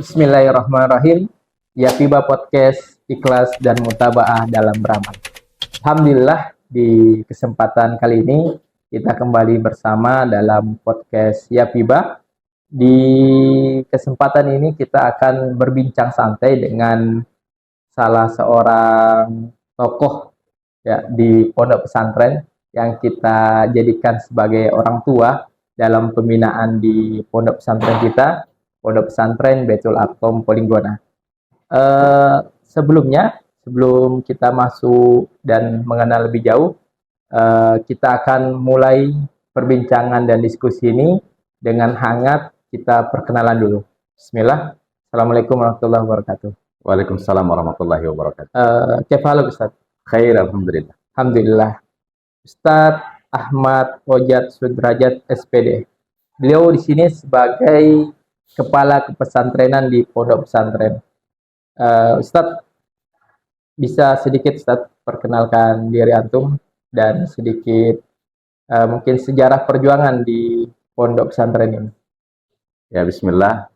Bismillahirrahmanirrahim. Yapiba Podcast ikhlas dan mutabaah dalam beramal. Alhamdulillah di kesempatan kali ini kita kembali bersama dalam podcast Yapiba. Di kesempatan ini kita akan berbincang santai dengan salah seorang tokoh ya di pondok pesantren yang kita jadikan sebagai orang tua dalam pembinaan di pondok pesantren kita, Pondok Pesantren Baitul Arqam Polinggona. Sebelum kita masuk dan mengenal lebih jauh, kita akan mulai perbincangan dan diskusi ini dengan hangat. Kita perkenalan dulu. Bismillah. Assalamualaikum warahmatullahi wabarakatuh. Waalaikumsalam warahmatullahi wabarakatuh. Kefal Ustaz. Khair, alhamdulillah. Alhamdulillah. Ustadz Ahmad Ojat Sudrajat SPD. Beliau di sini sebagai kepala kepesantrenan di pondok pesantren. Ustadz, bisa sedikit Ustadz perkenalkan diri antum dan sedikit mungkin sejarah perjuangan di pondok pesantren ini. Ya, bismillah.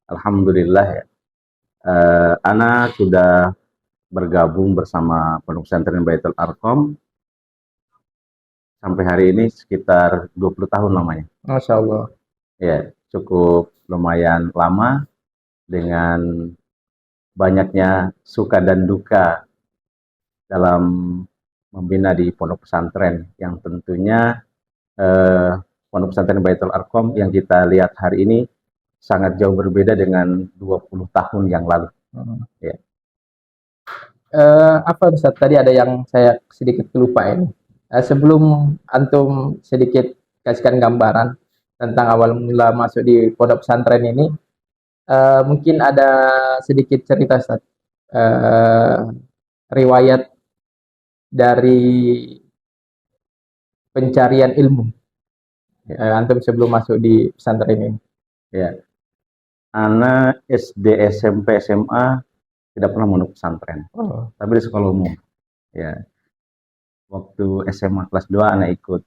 Alhamdulillah ya. Ana sudah bergabung bersama Pondok Pesantren Baitul Arqam sampai hari ini sekitar 20 tahun lamanya. Masya Allah. Ya, cukup lumayan lama dengan banyaknya suka dan duka dalam membina di pondok pesantren yang tentunya Pondok Pesantren Baitul Arqam yang kita lihat hari ini sangat jauh berbeda dengan 20 tahun yang lalu. Ya. Apa Ustaz, tadi ada yang saya sedikit lupa ini. Sebelum antum sedikit kasihkan gambaran tentang awal mula masuk di pondok pesantren ini, mungkin ada sedikit cerita Ustaz, riwayat dari pencarian ilmu antum sebelum masuk di pesantren ini. Ya, anak SD, SMP, SMA tidak pernah mondok pesantren, tapi di sekolah umum. Ya, waktu SMA kelas 2 anak ikut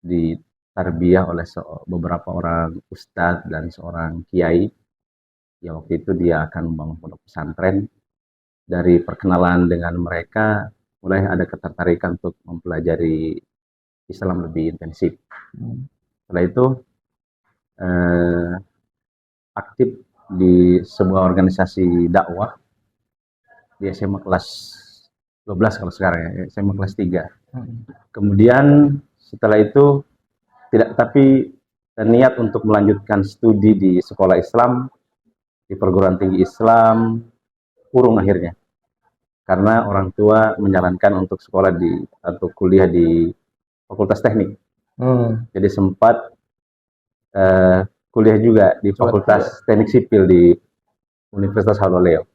di tarbiyah oleh beberapa orang ustadz dan seorang kiai. Ya, waktu itu dia akan membangun pondok pesantren. Dari perkenalan dengan mereka, mulai ada ketertarikan untuk mempelajari Islam lebih intensif. Setelah itu aktif di sebuah organisasi dakwah di SMA kelas 12 kalau sekarang ya, SMA kelas 3. Kemudian setelah itu tapi niat untuk melanjutkan studi di sekolah Islam, di perguruan tinggi Islam, urung akhirnya. Karena orang tua menyarankan untuk sekolah atau kuliah di Fakultas Teknik. Jadi sempat kuliah juga di Fakultas Teknik Sipil di Universitas Haloleo.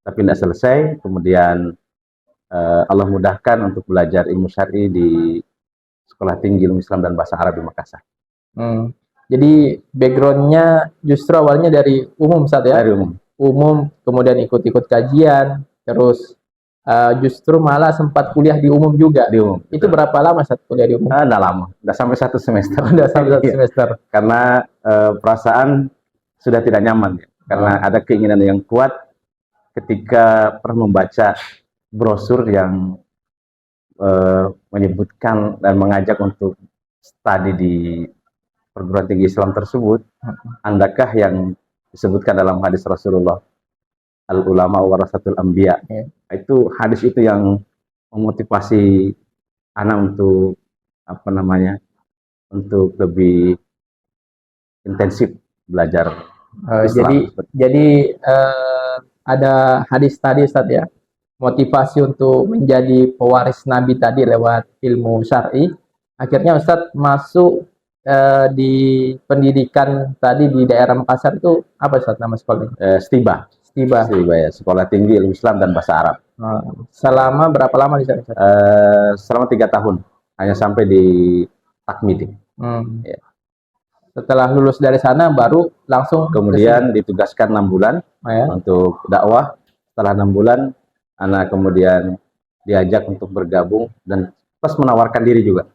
Tapi tidak selesai, kemudian Allah mudahkan untuk belajar ilmu syar'i di Sekolah Tinggi Ilmu Islam dan Bahasa Arab di Makassar. Jadi backgroundnya justru awalnya dari umum Ustaz ya? Dari umum. Umum, kemudian ikut-ikut kajian, terus justru malah sempat kuliah di umum juga. Di umum. Itu berapa lama Ustaz kuliah di umum? Tidak lama, tidak sampai 1 semester. Udah sampai 1 semester. Karena perasaan sudah tidak nyaman, karena ada keinginan yang kuat ketika pernah membaca brosur yang menyebutkan dan mengajak untuk studi di perguruan tinggi Islam tersebut. Andakah yang disebutkan dalam hadis Rasulullah, al-ulama warasatul anbiya. Itu hadis itu yang memotivasi anak untuk untuk lebih intensif belajar Islam. Jadi ada hadis tadi Ustaz ya, motivasi untuk menjadi pewaris Nabi tadi lewat ilmu syar'i. Akhirnya Ustaz masuk di pendidikan tadi di daerah Makassar. Itu apa Ustaz nama sekolahnya? Stiba ya, Sekolah Tinggi Ilmu Islam dan Bahasa Arab. Selama berapa lama di sana? Selama 3 tahun, hanya sampai di takmid. Ya. Setelah lulus dari sana baru langsung kemudian ditugaskan 6 bulan untuk dakwah. Setelah 6 bulan anak kemudian diajak untuk bergabung dan plus menawarkan diri juga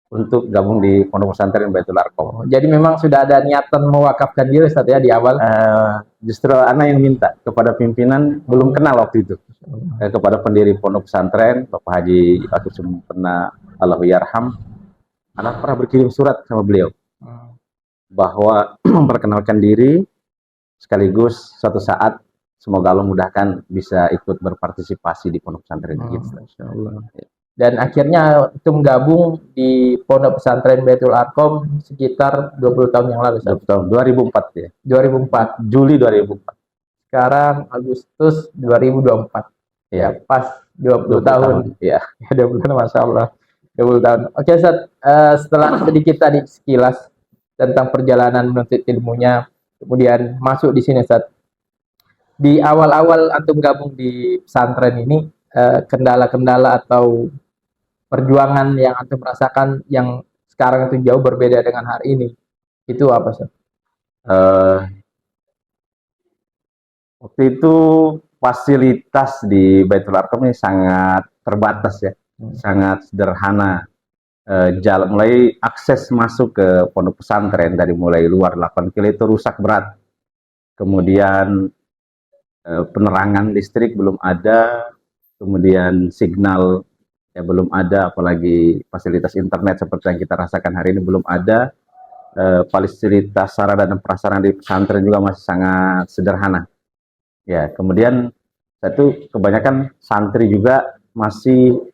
untuk gabung di Pondok Pesantren Baitul Arqam. Jadi memang sudah ada niatan mewakafkan diri Ustaz ya di awal. Justru anak yang minta kepada pimpinan, belum kenal waktu itu. Kepada pendiri Pondok Pesantren, Bapak Haji Akif Sumpena Allahu Yarham, anak pernah berkirim surat sama beliau bahwa memperkenalkan diri, sekaligus suatu saat semoga Allah mudahkan bisa ikut berpartisipasi di Pondok Pesantren. Masya Allah. Dan akhirnya itu gabung di Pondok Pesantren Baitul Arqam sekitar 20 tahun yang lalu. 20 tahun, 2004 ya. 2004. Juli 2004. Sekarang Agustus 2024. Ya, pas 20 tahun. Ya. 20 tahun, Masya Allah. 20 tahun. Oke, Ustaz. Setelah sedikit tadi sekilas tentang perjalanan menuntut ilmunya, kemudian masuk di sini, Ustaz. Di awal-awal antum gabung di pesantren ini, kendala-kendala atau perjuangan yang antum rasakan yang sekarang itu jauh berbeda dengan hari ini, itu apa, Ustaz? Waktu itu fasilitas di Baitul Arqam ini sangat terbatas ya, sangat sederhana. Jalan mulai akses masuk ke pondok pesantren dari mulai luar 8 kilo itu rusak berat. Kemudian penerangan listrik belum ada, kemudian signal ya belum ada, apalagi fasilitas internet seperti yang kita rasakan hari ini belum ada. Fasilitas sarana dan prasarana di pesantren juga masih sangat sederhana. Ya, kemudian satu kebanyakan santri juga masih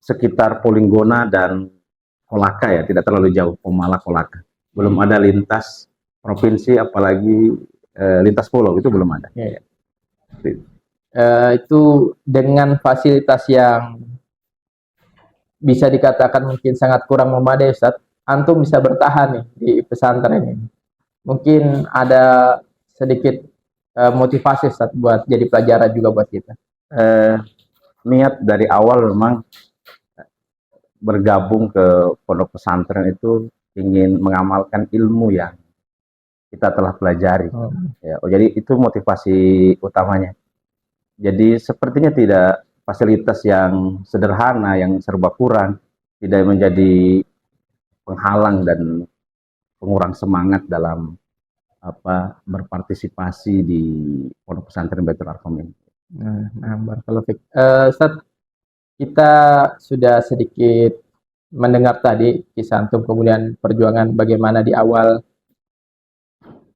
sekitar Polinggona dan Kolaka ya, tidak terlalu jauh, Pemala Kolaka. Belum ada lintas provinsi, apalagi lintas pulau itu belum ada. Ya. Itu dengan fasilitas yang bisa dikatakan mungkin sangat kurang memadai, Ustaz, antum bisa bertahan nih di pesantren ini. Mungkin ada sedikit motivasi, Ustaz, buat jadi pelajaran juga buat kita. Niat dari awal memang bergabung ke pondok pesantren itu ingin mengamalkan ilmu yang kita telah pelajari. Ya, jadi itu motivasi utamanya. Jadi sepertinya tidak fasilitas yang sederhana, yang serba kurang, tidak menjadi penghalang dan pengurang semangat dalam berpartisipasi di pondok pesantren Baitul Arqam ini. Ustaz, kita sudah sedikit mendengar tadi kisah antum, kemudian perjuangan bagaimana di awal.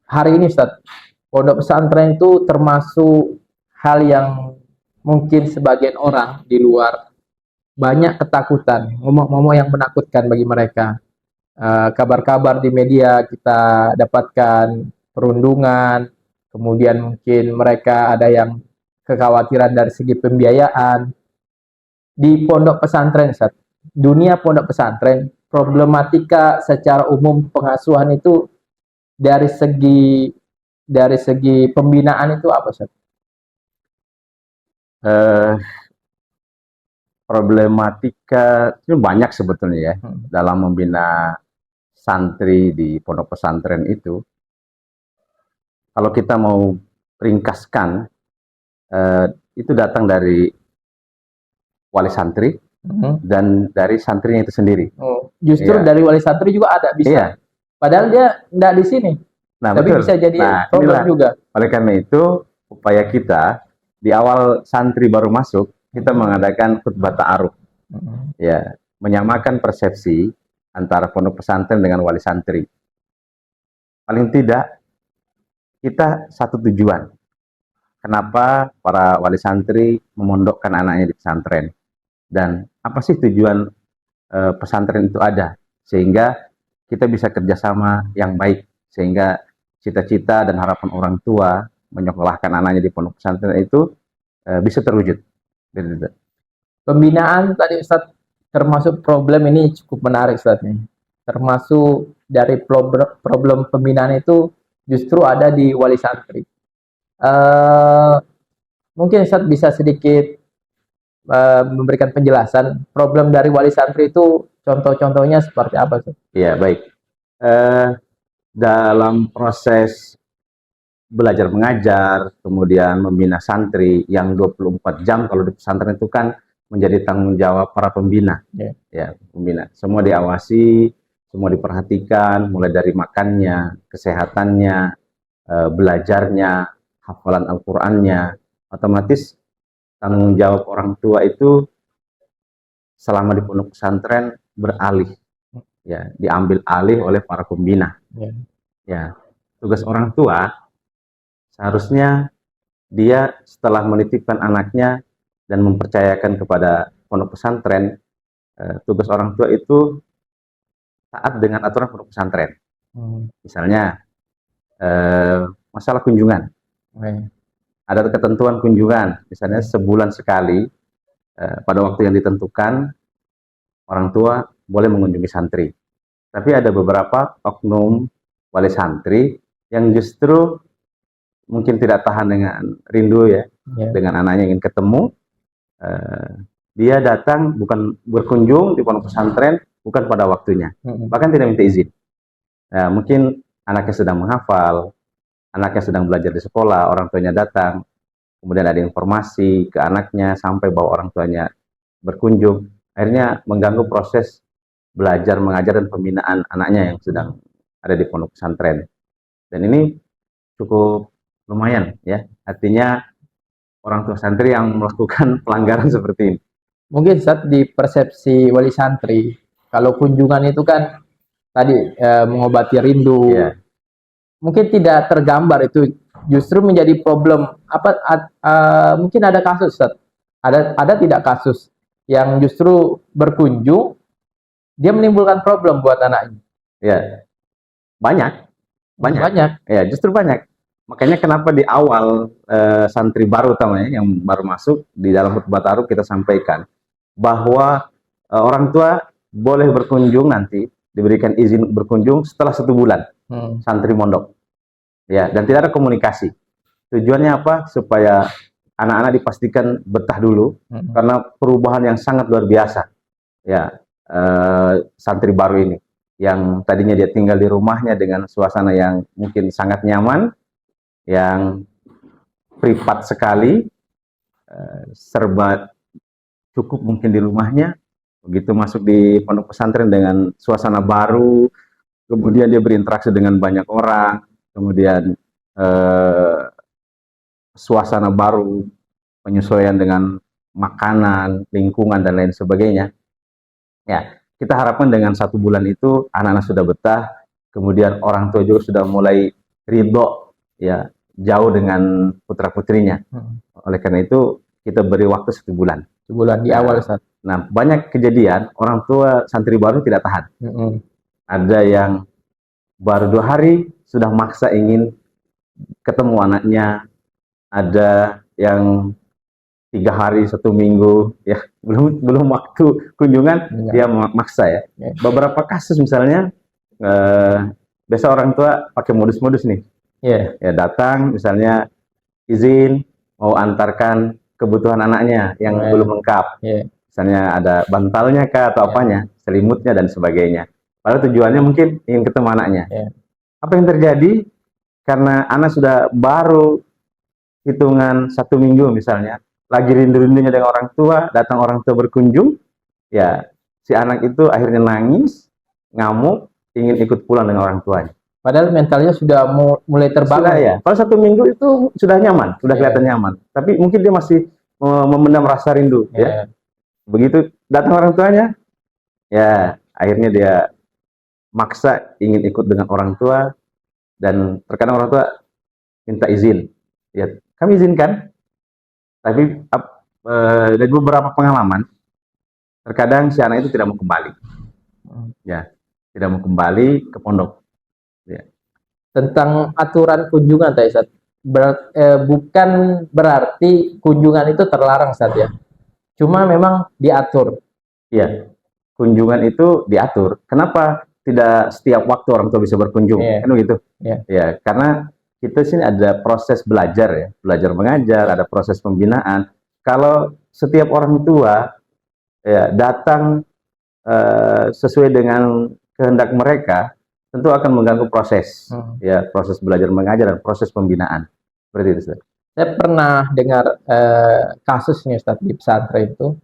Hari ini, Ustaz, pondok pesantren itu termasuk hal yang mungkin sebagian orang di luar banyak ketakutan, ngomong-ngomong yang menakutkan bagi mereka. Kabar-kabar di media kita dapatkan perundungan, kemudian mungkin mereka ada yang kekhawatiran dari segi pembiayaan. Di pondok pesantren, Ustaz, dunia pondok pesantren, problematika secara umum pengasuhan itu dari segi pembinaan itu apa, Ustaz? Problematika itu banyak sebetulnya ya dalam membina santri di pondok pesantren itu. Kalau kita mau ringkaskan, itu datang dari wali santri dan dari santrinya itu sendiri. Justru dari wali santri juga ada bisa. Iya. Padahal dia tidak di sini. Nah, tapi betul. Bisa jadi problem juga. Oleh karena itu, upaya kita di awal santri baru masuk, kita mengadakan khutbah ta'aruf. Ya, menyamakan persepsi antara pondok pesantren dengan wali santri. Paling tidak kita satu tujuan. Kenapa para wali santri memondokkan anaknya di pesantren? Dan apa sih tujuan pesantren itu ada? Sehingga kita bisa kerjasama yang baik. Sehingga cita-cita dan harapan orang tua menyekolahkan anaknya di pondok pesantren itu bisa terwujud. Pembinaan tadi, Ustaz, termasuk problem ini cukup menarik, Ustaz. Termasuk dari problem pembinaan itu justru ada di wali santri. Mungkin Ustaz bisa sedikit memberikan penjelasan problem dari wali santri itu, contoh-contohnya seperti apa, Ustaz? Iya, baik. Dalam proses belajar mengajar, kemudian membina santri yang 24 jam, kalau di pesantren itu kan menjadi tanggung jawab para pembina. Ya, pembina. Semua diawasi, semua diperhatikan, mulai dari makannya, kesehatannya, belajarnya, hafalan Al-Qur'annya. Otomatis tanggung jawab orang tua itu selama di pondok pesantren beralih, ya, diambil alih oleh para pembina. Ya, tugas orang tua seharusnya dia setelah menitipkan anaknya dan mempercayakan kepada pondok pesantren, tugas orang tua itu taat dengan aturan pondok pesantren. Misalnya masalah kunjungan, ada ketentuan kunjungan, misalnya sebulan sekali, pada waktu yang ditentukan orang tua boleh mengunjungi santri. Tapi ada beberapa oknum wali santri yang justru mungkin tidak tahan dengan rindu ya, dengan anaknya ingin ketemu, dia datang bukan berkunjung di pondok pesantren bukan pada waktunya, bahkan tidak minta izin. Mungkin anaknya sedang menghafal, anaknya sedang belajar di sekolah, orang tuanya datang, kemudian ada informasi ke anaknya sampai bahwa orang tuanya berkunjung, akhirnya mengganggu proses belajar, mengajar, dan pembinaan anaknya yang sedang ada di pondok pesantren. Dan ini cukup lumayan ya, artinya orang tua santri yang melakukan pelanggaran seperti ini. Mungkin saat di persepsi wali santri, kalau kunjungan itu kan tadi mengobati rindu, mungkin tidak tergambar itu justru menjadi problem. Mungkin ada kasus, Ustaz. Ada tidak kasus yang justru berkunjung dia menimbulkan problem buat anaknya? Ya, banyak. Ya, justru banyak. Makanya kenapa di awal santri baru utamanya yang baru masuk di dalam khutbah taruh kita sampaikan bahwa orang tua boleh berkunjung nanti, diberikan izin berkunjung setelah 1 bulan santri mondok. Ya, dan tidak ada komunikasi. Tujuannya apa? Supaya anak-anak dipastikan betah dulu, karena perubahan yang sangat luar biasa. Ya, santri baru ini yang tadinya dia tinggal di rumahnya dengan suasana yang mungkin sangat nyaman, yang privat sekali, serba cukup mungkin di rumahnya, begitu masuk di pondok pesantren dengan suasana baru, kemudian dia berinteraksi dengan banyak orang, kemudian suasana baru, penyesuaian dengan makanan, lingkungan, dan lain sebagainya. Ya, kita harapkan dengan 1 bulan itu anak-anak sudah betah, kemudian orang tua juga sudah mulai ridho, ya, jauh dengan putra-putrinya. Oleh karena itu kita beri waktu 1 bulan. 1 bulan di awal, Ustaz. Nah, banyak kejadian orang tua santri baru tidak tahan. Ada yang baru 2 hari sudah maksa ingin ketemu anaknya, ada yang 3 hari, 1 minggu, ya belum waktu kunjungan dia maksa ya. Beberapa kasus misalnya, biasa orang tua pakai modus-modus nih. Ya, datang misalnya izin mau antarkan kebutuhan anaknya yang belum lengkap. Misalnya ada bantalnya kah atau apanya, selimutnya dan sebagainya. Padahal tujuannya mungkin ingin ketemu anaknya. Apa yang terjadi? Karena anak sudah baru hitungan 1 minggu misalnya, lagi rindu-rindunya dengan orang tua, datang orang tua berkunjung, ya si anak itu akhirnya nangis, ngamuk, ingin ikut pulang dengan orang tuanya. Padahal mentalnya sudah mulai terbangun. Sudah, ya. Pada 1 minggu itu sudah nyaman, sudah kelihatan nyaman. Tapi mungkin dia masih memendam rasa rindu. Ya. Begitu datang orang tuanya, ya akhirnya dia maksa ingin ikut dengan orang tua, dan terkadang orang tua minta izin. Ya, kami izinkan. Tapi dari beberapa pengalaman, terkadang si anak itu tidak mau kembali. Ya, tidak mau kembali ke pondok. Ya. Tentang aturan kunjungan tadi, Ustaz. Bukan berarti kunjungan itu terlarang, Ustaz, ya. Cuma memang diatur. Iya. Kunjungan itu diatur. Kenapa tidak setiap waktu orang tua bisa berkunjung? Kan begitu. Ya, karena kita sini ada proses belajar ya, belajar mengajar, ada proses pembinaan. Kalau setiap orang tua ya datang sesuai dengan kehendak mereka, tentu akan mengganggu proses, ya, proses belajar mengajar dan proses pembinaan. Seperti itu, Ustaz. Saya pernah dengar kasus nih, Ustaz, di pesantren itu.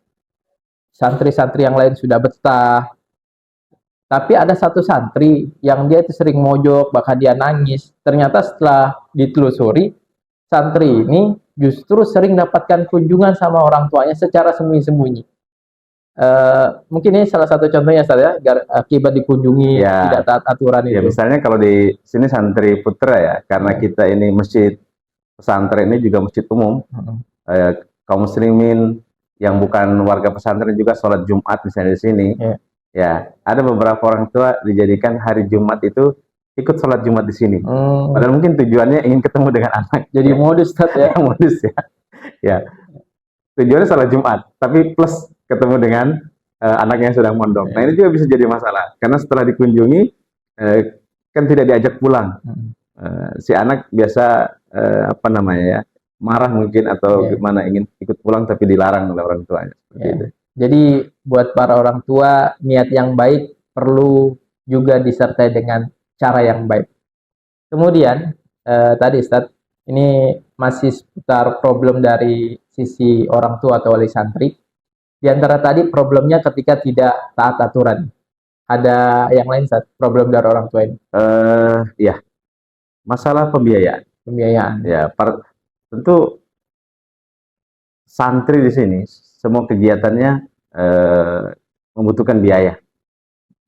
santri-santri yang lain sudah betah. Tapi ada satu santri yang dia itu sering mojok, bahkan dia nangis. Ternyata setelah ditelusuri, santri ini justru sering dapatkan kunjungan sama orang tuanya secara sembunyi-sembunyi. Mungkin ini salah satu contohnya, Ustaz, ya, akibat dikunjungi, Ya, tidak taat aturan ya itu. misalnya kalau di sini santri putra ya, karena kita ini masjid pesantren ini juga masjid umum, kaum muslimin yang bukan warga pesantren juga sholat Jumat misalnya di sini. Ya. Ya, ada beberapa orang tua dijadikan hari Jumat itu ikut sholat Jumat di sini. Padahal mungkin tujuannya ingin ketemu dengan anak. Jadi modus, Ustaz, ya. Modus ya. Ya, tujuannya sholat Jumat, tapi plus ketemu dengan anaknya yang sedang mondok. Nah, ini juga bisa jadi masalah karena setelah dikunjungi kan tidak diajak pulang. Si anak biasa apa namanya ya, marah mungkin atau gimana, ingin ikut pulang tapi dilarang oleh orang tuanya. Seperti itu. Jadi buat para orang tua, niat yang baik perlu juga disertai dengan cara yang baik. Kemudian tadi Ustaz, ini masih seputar problem dari sisi orang tua atau wali santri. Di antara tadi problemnya ketika tidak taat aturan. Ada yang lain, Ustaz, problem dari orang tua ini? Ya, masalah pembiayaan. Pembiayaan. Ya, tentu santri di sini semua kegiatannya membutuhkan biaya.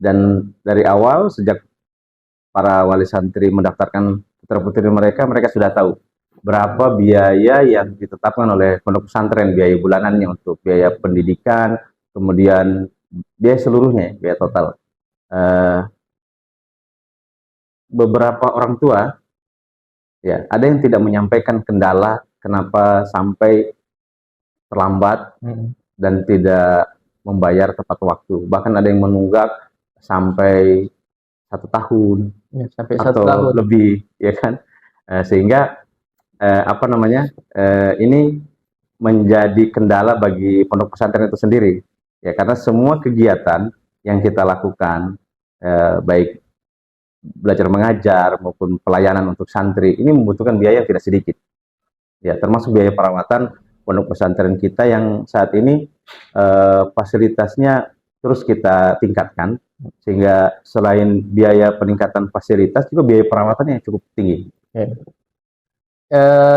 Dan dari awal sejak para wali santri mendaftarkan putra-putri mereka, mereka sudah tahu berapa biaya yang ditetapkan oleh pondok pesantren, biaya bulanannya untuk biaya pendidikan, kemudian biaya seluruhnya, biaya total. Beberapa orang tua, ya, ada yang tidak menyampaikan kendala kenapa sampai terlambat dan tidak membayar tepat waktu. Bahkan ada yang menunggak sampai 1 tahun, ya, sampai atau 1 tahun lebih, ya kan? Sehingga apa namanya, ini menjadi kendala bagi pondok pesantren itu sendiri, ya, karena semua kegiatan yang kita lakukan, baik belajar mengajar maupun pelayanan untuk santri, ini membutuhkan biaya yang tidak sedikit, ya, termasuk biaya perawatan pondok pesantren kita yang saat ini fasilitasnya terus kita tingkatkan, sehingga selain biaya peningkatan fasilitas juga biaya perawatannya yang cukup tinggi.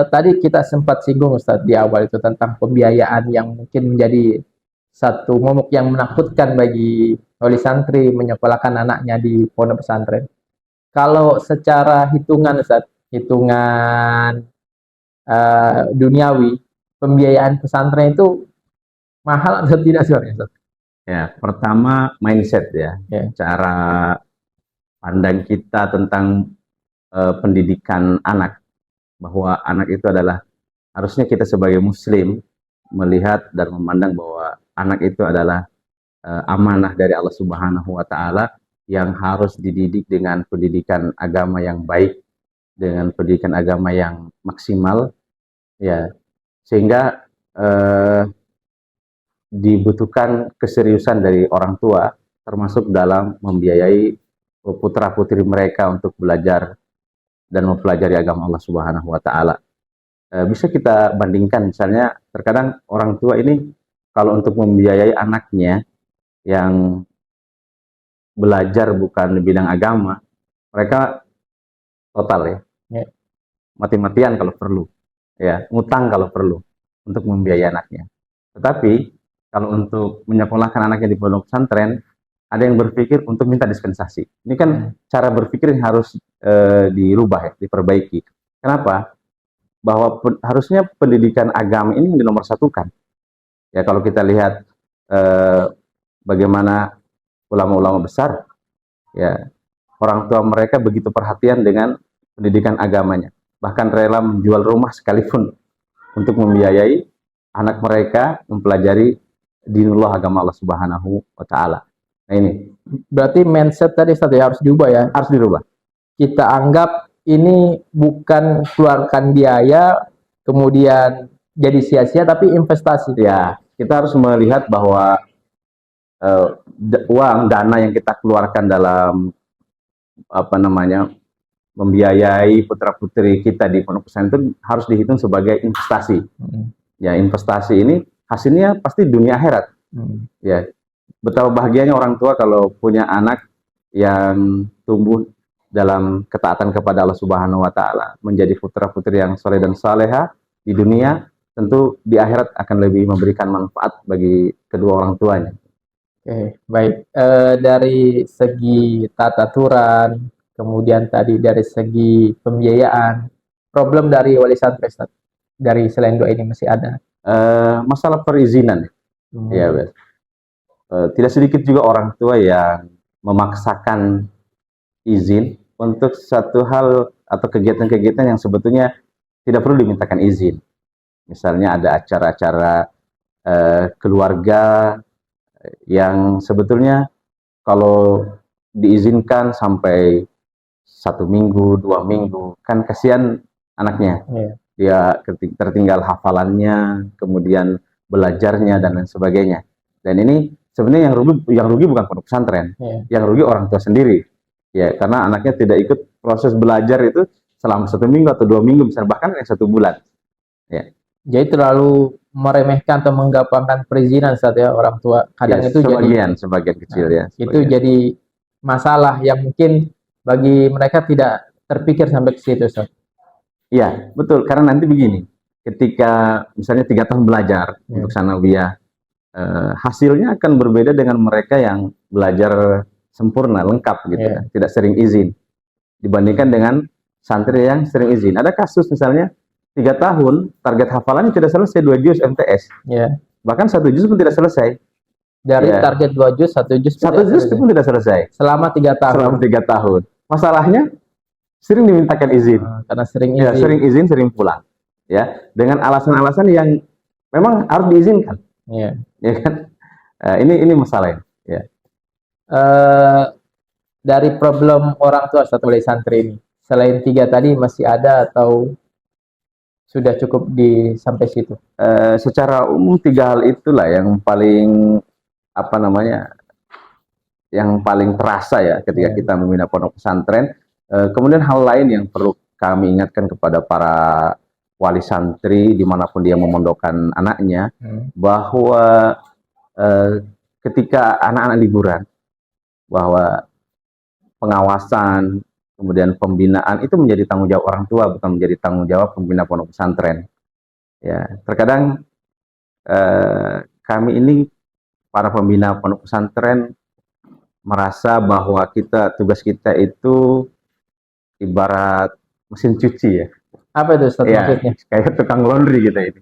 Tadi kita sempat singgung, Ustaz, di awal itu tentang pembiayaan yang mungkin menjadi satu momok yang menakutkan bagi wali santri menyekolahkan anaknya di pondok pesantren. Kalau secara hitungan, Ustaz, hitungan duniawi, pembiayaan pesantren itu mahal atau tidak sebenarnya, Ustaz? Ya, pertama mindset ya, cara pandang kita tentang pendidikan anak, bahwa anak itu adalah, harusnya kita sebagai muslim melihat dan memandang bahwa anak itu adalah amanah dari Allah Subhanahu wa Ta'ala yang harus dididik dengan pendidikan agama yang baik, dengan pendidikan agama yang maksimal, ya, sehingga dibutuhkan keseriusan dari orang tua, termasuk dalam membiayai putra-putri mereka untuk belajar dan mempelajari agama Allah Subhanahu wa Ta'ala. Bisa kita bandingkan, misalnya terkadang orang tua ini kalau untuk membiayai anaknya yang belajar bukan di bidang agama, mereka total ya, mati-matian kalau perlu, ya, ngutang kalau perlu untuk membiayai anaknya. Tetapi kalau untuk menyekolahkan anaknya di pondok pesantren, ada yang berpikir untuk minta dispensasi. Ini kan cara berpikir yang harus dirubah ya, diperbaiki. Kenapa? Bahwa harusnya pendidikan agama ini dinomorsatukan. Ya, kalau kita lihat bagaimana ulama-ulama besar, ya, orang tua mereka begitu perhatian dengan pendidikan agamanya. Bahkan rela menjual rumah sekalipun untuk membiayai anak mereka mempelajari dinullah, agama Allah Subhanahu wa Ta'ala. Nah, ini berarti mindset tadi harus diubah ya. Harus dirubah. Kita anggap ini bukan keluarkan biaya kemudian jadi sia-sia, tapi investasi. Ya, kita harus melihat bahwa uang dana yang kita keluarkan dalam apa namanya membiayai putra-putri kita di pondok pesantren itu harus dihitung sebagai investasi. Ya, investasi ini hasilnya pasti dunia akhirat. Ya, betapa bahagianya orang tua kalau punya anak yang tumbuh dalam ketaatan kepada Allah Subhanahu wa taala, menjadi putra-putri yang soleh dan saleha di dunia, tentu di akhirat akan lebih memberikan manfaat bagi kedua orang tuanya. Oke, baik. Dari segi tata aturan, kemudian tadi dari segi pembiayaan, problem dari wali santri, Ustaz, dari selain doa ini masih ada. Masalah perizinan, ya, Hmm. tidak sedikit juga orang tua yang memaksakan izin untuk satu hal atau kegiatan-kegiatan yang sebetulnya tidak perlu dimintakan izin. Misalnya ada acara-acara keluarga yang sebetulnya kalau diizinkan sampai 1 minggu, 2 minggu, kan kasihan anaknya. Iya, Dia tertinggal hafalannya, kemudian belajarnya dan lain sebagainya. Dan ini sebenarnya yang rugi bukan pondok pesantren, iya. yang rugi orang tua sendiri. Ya, karena anaknya tidak ikut proses belajar itu selama 1 minggu atau 2 minggu, misalnya bahkan 1 bulan. Ya, Jadi terlalu meremehkan atau menggampangkan perizinan saat ya orang tua. ya Kadang itu jadi, sebagian kecil nah, ya. itu Sebagian. jadi masalah yang mungkin bagi mereka tidak terpikir sampai ke situ, Ustaz. Iya, betul. Karena nanti begini, ketika misalnya 3 tahun belajar untuk sanawiyah, hasilnya akan berbeda dengan mereka yang belajar sempurna, lengkap gitu, Iya. tidak sering izin, dibandingkan dengan santri yang sering izin. Ada kasus misalnya 3 tahun, target hafalannya tidak selesai 2 juz MTS, Iya. bahkan 1 juz pun tidak selesai. Dari Ya, target 2 juz, 1 juz pun 1 juz selesai. pun tidak selesai Selama 3 selama tahun. 3 tahun. Masalahnya sering dimintakan izin. Karena sering Ya, izin. sering izin, sering pulang. Ya, dengan alasan-alasan yang memang harus diizinkan. Iya. Ya kan? Ini masalahnya. Ya. Dari problem orang tua satu wali santri ini, selain 3 tadi masih ada atau sudah cukup di sampai situ? Secara umum 3 hal itulah yang paling apa namanya, yang paling terasa ya ketika kita membina pondok pesantren. Kemudian hal lain yang perlu kami ingatkan kepada para wali santri dimanapun dia memondokkan anaknya, bahwa ketika anak-anak liburan, bahwa pengawasan, kemudian pembinaan itu menjadi tanggung jawab orang tua, bukan menjadi tanggung jawab pembina pondok pesantren. Ya, terkadang kami ini para pembina pondok pesantren merasa bahwa tugas kita itu ibarat mesin cuci ya. Apa itu Ustaz Ya, maksudnya? kayak tukang laundry kita ini.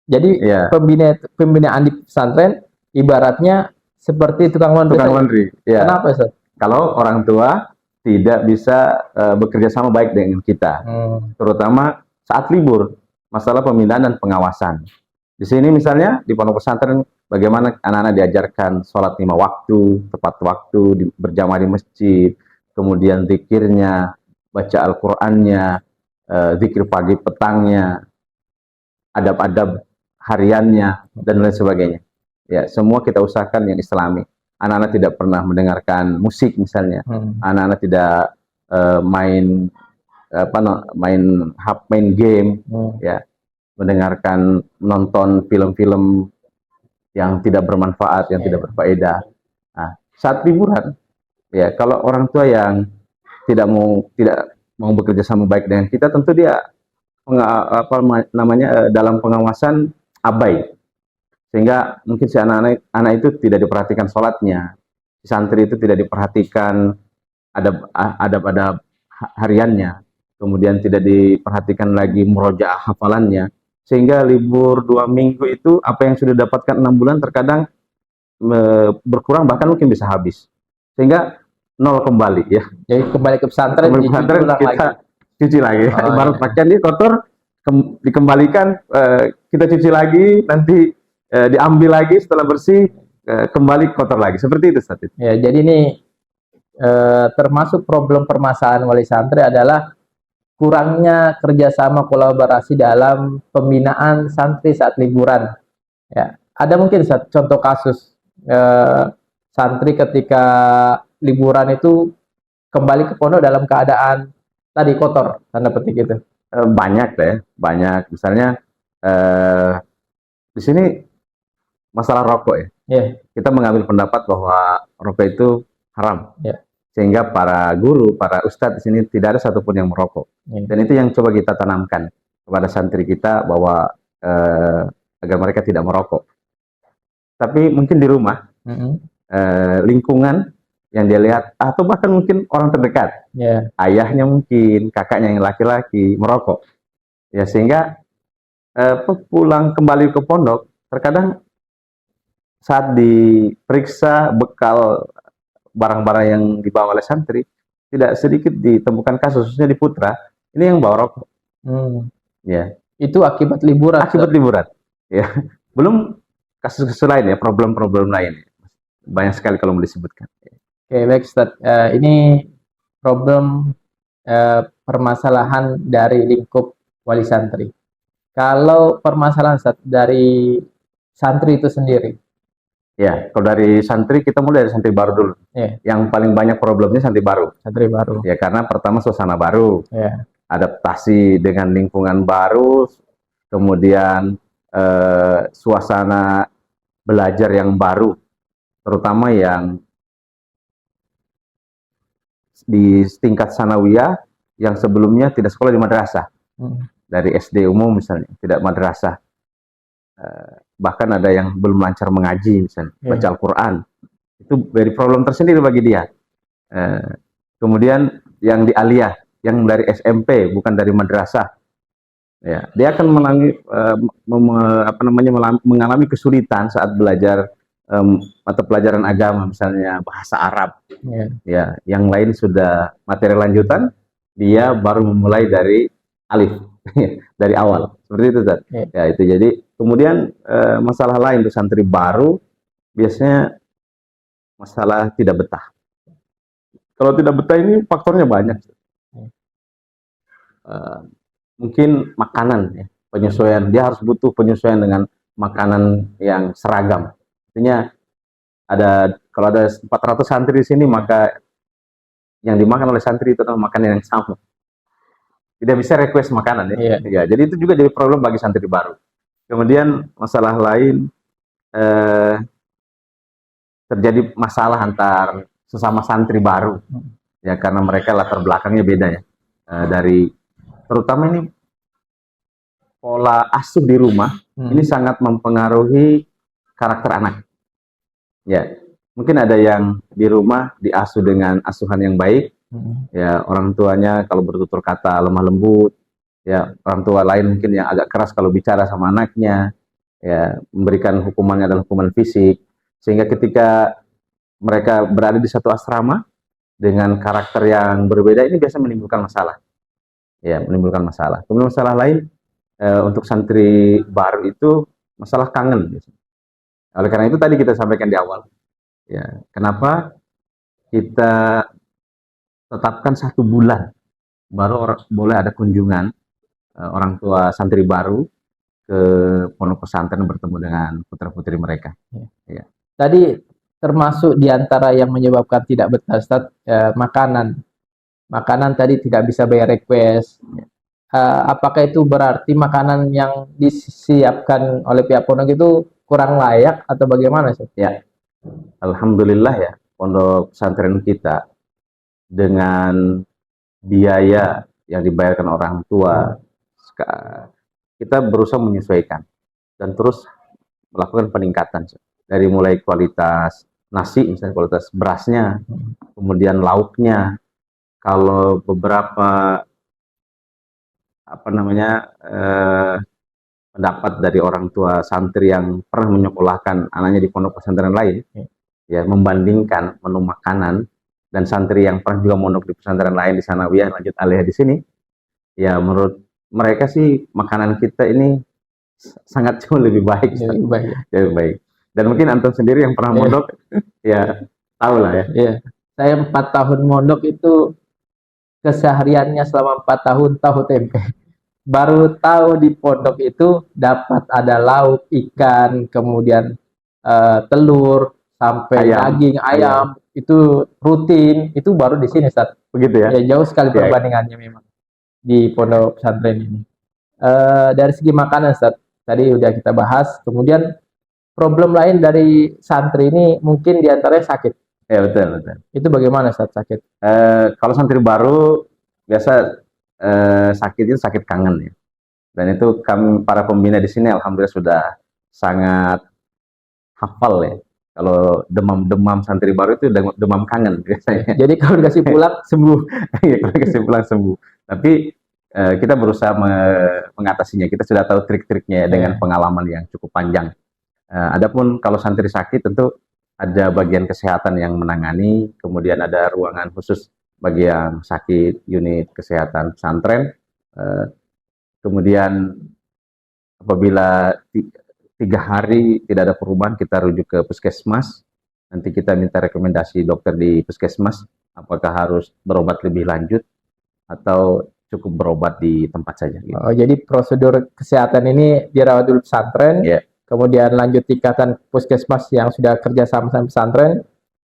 Jadi Ya, pembinaan di pesantren ibaratnya seperti tukang laundry. tukang laundry. Ya. Kenapa Ustaz? Kalau orang tua tidak bisa bekerja sama baik dengan kita, terutama saat libur, masalah pembinaan dan pengawasan. Di sini misalnya di pondok pesantren, bagaimana anak-anak diajarkan sholat 5 waktu, tepat waktu, berjamaah di masjid, kemudian zikirnya, baca Al-Qur'annya, zikir pagi petangnya, adab-adab hariannya, dan lain sebagainya. Ya, semua kita usahakan yang islami. Anak-anak tidak pernah mendengarkan musik misalnya, anak-anak tidak main main game, ya, menonton film-film yang tidak bermanfaat, yang tidak berfaedah. Nah, saat liburan, ya, kalau orang tua yang tidak mau bekerja sama baik dengan kita, tentu dia dalam pengawasan abai, sehingga mungkin si anak itu tidak diperhatikan sholatnya, si santri itu tidak diperhatikan adab-adab hariannya, kemudian tidak diperhatikan lagi murojaah hafalannya, sehingga libur 2 minggu itu apa yang sudah dapatkan 6 bulan terkadang berkurang, bahkan mungkin bisa habis, sehingga nol kembali ya. Jadi kembali ke pesantren, kita cuci lagi. Ibarat pakaian ini kotor, dikembalikan, kita cuci lagi, nanti diambil lagi, setelah bersih kembali kotor lagi. Seperti itu, Ustaz. Ya, jadi ini termasuk problem permasalahan wali santri adalah kurangnya kerjasama kolaborasi dalam pembinaan santri saat liburan. Ya, ada mungkin contoh kasus santri ketika liburan itu kembali ke pondok dalam keadaan tadi kotor, tanda petik itu. Banyak deh, banyak. Misalnya di sini masalah rokok ya. Ya. Kita mengambil pendapat bahwa rokok itu haram. Ya. Sehingga para guru, para ustadz di sini tidak ada satupun yang merokok. Ya. Dan itu yang coba kita tanamkan kepada santri kita bahwa agar mereka tidak merokok. Tapi mungkin di rumah, lingkungan yang dia lihat, atau bahkan mungkin orang terdekat, ayahnya mungkin, kakaknya yang laki-laki merokok. Ya, sehingga pulang kembali ke pondok, terkadang saat diperiksa bekal barang-barang yang dibawa oleh santri, tidak sedikit ditemukan kasus, khususnya di Putra, ini yang bawa rokok. Ya. Itu akibat liburan. Akibat liburan. Ya. Belum kasus-kasus lain ya, problem-problem lain. Banyak sekali kalau mau disebutkan. Oke, baik Ustaz. Ini problem permasalahan dari lingkup wali santri. Kalau permasalahan Ustaz, dari santri itu sendiri. Ya, kalau dari santri, kita mulai dari santri baru dulu. Yang paling banyak problemnya santri baru. Santri baru. Ya, karena pertama suasana baru. Adaptasi dengan lingkungan baru, kemudian suasana belajar yang baru, terutama yang di tingkat sanawiyah yang sebelumnya tidak sekolah di madrasah. Dari SD umum misalnya, tidak madrasah. Bahkan ada yang belum lancar mengaji misalnya, baca Al-Quran. Itu dari problem tersendiri bagi dia. Kemudian yang di aliyah, yang dari SMP, bukan dari madrasah. Ya, dia akan mengalami kesulitan saat belajar mata pelajaran agama, misalnya bahasa Arab. Ya, yang lain sudah materi lanjutan, dia baru memulai dari alif, dari awal. Seperti itu, Tad. Ya, itu jadi. Kemudian masalah lain untuk santri baru, biasanya masalah tidak betah. Kalau tidak betah ini faktornya banyak. Mungkin makanan, ya, penyesuaian. Dia harus butuh penyesuaian dengan makanan yang seragam. Artinya kalau ada 400 santri di sini, maka yang dimakan oleh santri itu adalah makanan yang sama. Tidak bisa request makanan, ya. Ya, jadi itu juga jadi problem bagi santri baru. Kemudian masalah lain, terjadi masalah antar sesama santri baru, ya, karena mereka latar belakangnya beda, ya. Terutama ini pola asuh di rumah, ini sangat mempengaruhi karakter anak. Ya, mungkin ada yang di rumah diasuh dengan asuhan yang baik, ya, orang tuanya kalau bertutur kata lemah lembut, ya, orang tua lain mungkin yang agak keras kalau bicara sama anaknya, ya, memberikan hukumannya adalah hukuman fisik, sehingga ketika mereka berada di satu asrama dengan karakter yang berbeda, ini biasa menimbulkan masalah. Ya, menimbulkan masalah. Kemudian masalah lain untuk santri baru itu masalah kangen. Oleh karena itu tadi kita sampaikan di awal, ya, kenapa kita tetapkan 1 bulan baru boleh ada kunjungan orang tua santri baru ke pondok pesantren bertemu dengan putra-putri mereka. Ya. Tadi termasuk diantara yang menyebabkan tidak betah, Ustaz, makanan. Makanan tadi tidak bisa bayar request. Apakah itu berarti makanan yang disiapkan oleh pihak pondok itu kurang layak atau bagaimana, Ustaz? Ya, alhamdulillah, ya, pondok pesantren kita dengan biaya yang dibayarkan orang tua, kita berusaha menyesuaikan dan terus melakukan peningkatan dari mulai kualitas nasi, misalnya kualitas berasnya, kemudian lauknya. Kalau beberapa pendapat dari orang tua santri yang pernah menyekolahkan anaknya di pondok pesantren lain, ya, membandingkan menu makanan dan santri yang pernah juga mondok di pesantren lain di sanawiyah lanjut aliyah di sini, ya, menurut mereka sih makanan kita ini sangat jauh lebih baik. Lebih baik. Dan mungkin antum sendiri yang pernah mondok, ya, tahu lah, ya. Ya. Saya 4 tahun mondok itu kesehariannya selama 4 tahun tahu tempe. Baru tahu di pondok itu dapat ada lauk, ikan, kemudian telur, sampai daging, ayam. Itu rutin, itu baru di sini, Ustaz. Begitu, ya? Ya, jauh sekali perbandingannya memang di pondok pesantren ini. Dari segi makanan, Ustaz, tadi udah kita bahas. Kemudian problem lain dari santri ini mungkin diantaranya sakit. Ya betul betul. Itu bagaimana saat sakit? Kalau santri baru biasa sakit itu sakit kangen ya. Dan itu kami para pembina di sini alhamdulillah sudah sangat hafal ya. Kalau demam-demam santri baru itu demam kangen biasanya. Jadi kalau dikasih pulang sembuh. Iya, kalau kesimpulan sembuh. Tapi kita berusaha mengatasinya. Kita sudah tahu trik-triknya ya, dengan pengalaman yang cukup panjang. Adapun kalau santri sakit tentu ada bagian kesehatan yang menangani, kemudian ada ruangan khusus bagi yang sakit, unit kesehatan pesantren. Kemudian apabila 3 hari tidak ada perubahan, kita rujuk ke puskesmas. Nanti kita minta rekomendasi dokter di puskesmas, apakah harus berobat lebih lanjut atau cukup berobat di tempat saja. Gitu. Oh, jadi prosedur kesehatan ini dirawat dulu pesantren, kemudian lanjut tingkatan puskesmas yang sudah kerja sama sama pesantren,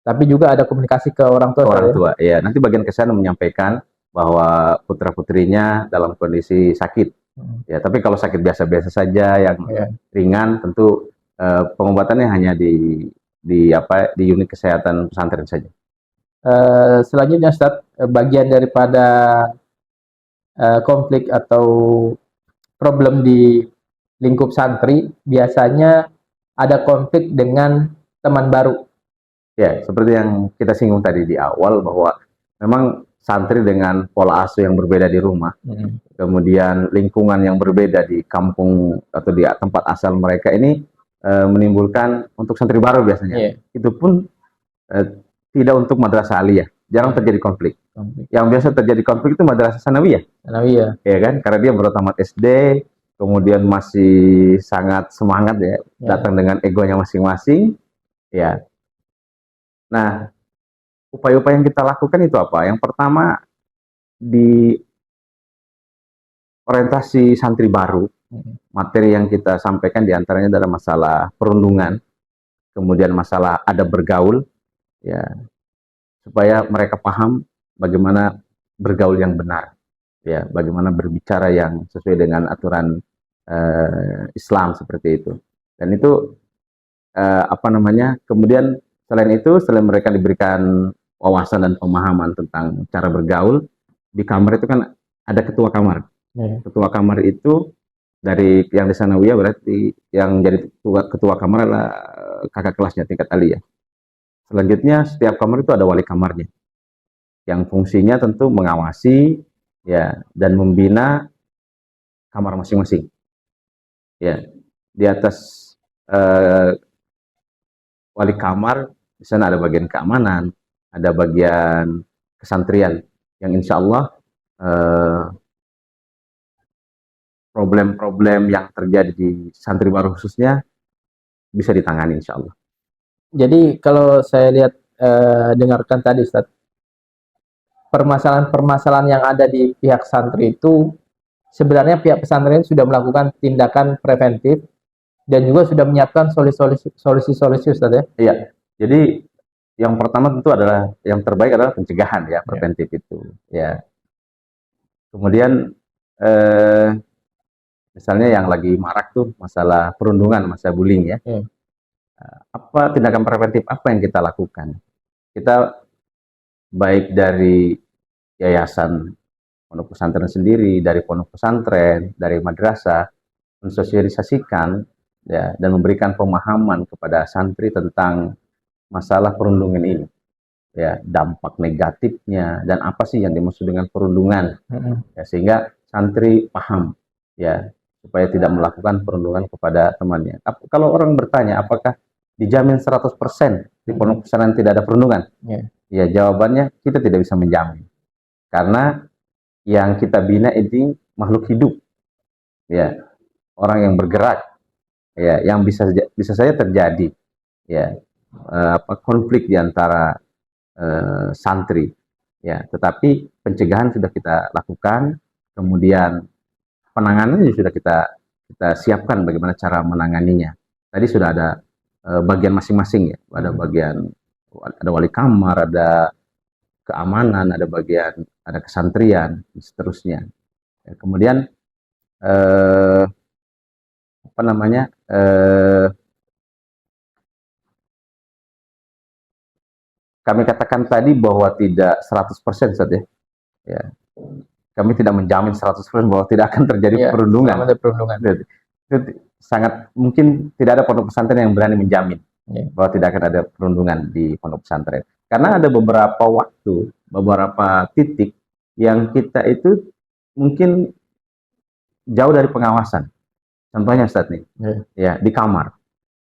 tapi juga ada komunikasi ke orang tua. Orang tua, ya. Nanti bagian kesehatan menyampaikan bahwa putra putrinya dalam kondisi sakit. Ya, tapi kalau sakit biasa-biasa saja yang ringan, tentu pengobatannya hanya di unit kesehatan pesantren saja. Selanjutnya Ustaz, bagian daripada konflik atau problem di lingkup santri biasanya ada konflik dengan teman baru. Ya, seperti yang kita singgung tadi di awal bahwa memang santri dengan pola asuh yang berbeda di rumah, kemudian lingkungan yang berbeda di kampung atau di tempat asal mereka ini menimbulkan untuk santri baru biasanya. Itu pun tidak untuk madrasah aliyah, jarang terjadi konflik. Yang biasa terjadi konflik itu madrasah sanawiyah. Ya kan, karena dia baru tamat SD, kemudian masih sangat semangat ya, datang dengan egonya masing-masing. Ya. Nah, upaya-upaya yang kita lakukan itu apa? Yang pertama, di orientasi santri baru, materi yang kita sampaikan diantaranya adalah masalah perundungan, kemudian masalah adab bergaul, ya, supaya mereka paham bagaimana bergaul yang benar, ya, bagaimana berbicara yang sesuai dengan aturan Islam seperti itu. Dan itu kemudian selain mereka diberikan wawasan dan pemahaman tentang cara bergaul, di kamar itu kan ada ketua kamar. Ketua kamar itu dari yang di sanawiyah berarti yang jadi ketua kamar adalah kakak kelasnya tingkat aliyah. Selanjutnya setiap kamar itu ada wali kamarnya yang fungsinya tentu mengawasi ya dan membina kamar masing-masing. Ya, di atas wali kamar di sana ada bagian keamanan, ada bagian kesantrian yang insya Allah problem-problem yang terjadi di santri baru khususnya bisa ditangani insya Allah. Jadi kalau saya lihat dengarkan tadi Ustaz, permasalahan-permasalahan yang ada di pihak santri itu sebenarnya pihak pesantren sudah melakukan tindakan preventif dan juga sudah menyiapkan solusi-solusi Ustaz ya. Iya. Jadi yang pertama tentu adalah yang terbaik adalah pencegahan ya, preventif itu. Ya. Kemudian misalnya yang lagi marak tuh masalah perundungan, masalah bullying ya. Apa tindakan preventif apa yang kita lakukan? Kita baik dari yayasan pondok pesantren sendiri, dari pondok pesantren, dari madrasah mensosialisasikan ya dan memberikan pemahaman kepada santri tentang masalah perundungan ini. Ya, dampak negatifnya dan apa sih yang dimaksud dengan perundungan. Ya, sehingga santri paham ya supaya tidak melakukan perundungan kepada temannya. Kalau orang bertanya apakah dijamin 100% di pondok pesantren tidak ada perundungan? Ya, jawabannya kita tidak bisa menjamin. Karena yang kita bina ini makhluk hidup. Ya, orang yang bergerak. Ya, yang bisa saja terjadi ya konflik di antara santri. Ya, tetapi pencegahan sudah kita lakukan, kemudian penanganannya sudah kita siapkan bagaimana cara menanganinya. Tadi sudah ada bagian masing-masing ya, ada bagian ada wali kamar, ada keamanan, ada bagian ada kesantrian, dan seterusnya. Ya, kemudian kami katakan tadi bahwa tidak 100% Ustaz ya. Ya. Kami tidak menjamin 100% bahwa tidak akan terjadi perundungan. Ada perundungan. Itu sangat mungkin tidak ada pondok pesantren yang berani menjamin bahwa tidak akan ada perundungan di pondok pesantren. Karena ada beberapa waktu, beberapa titik yang kita itu mungkin jauh dari pengawasan. Contohnya Ustaz nih, ya di kamar.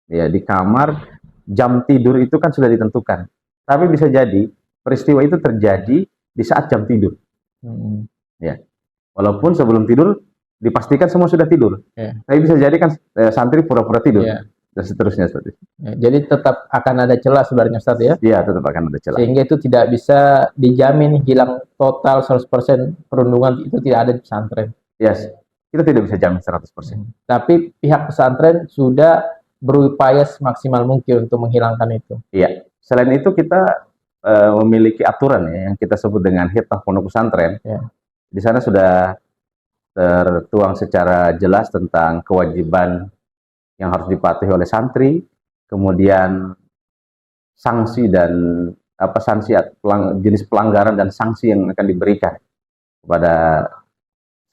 Ya, di kamar jam tidur itu kan sudah ditentukan. Tapi bisa jadi peristiwa itu terjadi di saat jam tidur. Ya. Walaupun sebelum tidur dipastikan semua sudah tidur. Tapi bisa jadi kan santri pura-pura tidur. Dan seterusnya Ustaz. Jadi tetap akan ada celah sebenarnya Ustaz ya? Iya, tetap akan ada celah. Sehingga itu tidak bisa dijamin hilang total 100% perundungan itu tidak ada di pesantren. Yes. Kita tidak bisa jamin 100%. Tapi pihak pesantren sudah berupaya semaksimal mungkin untuk menghilangkan itu. Iya. Selain itu kita memiliki aturan ya, yang kita sebut dengan hitah pondok pesantren. Di sana sudah tertuang secara jelas tentang kewajiban yang harus dipatuhi oleh santri, kemudian sanksi dan jenis pelanggaran dan sanksi yang akan diberikan kepada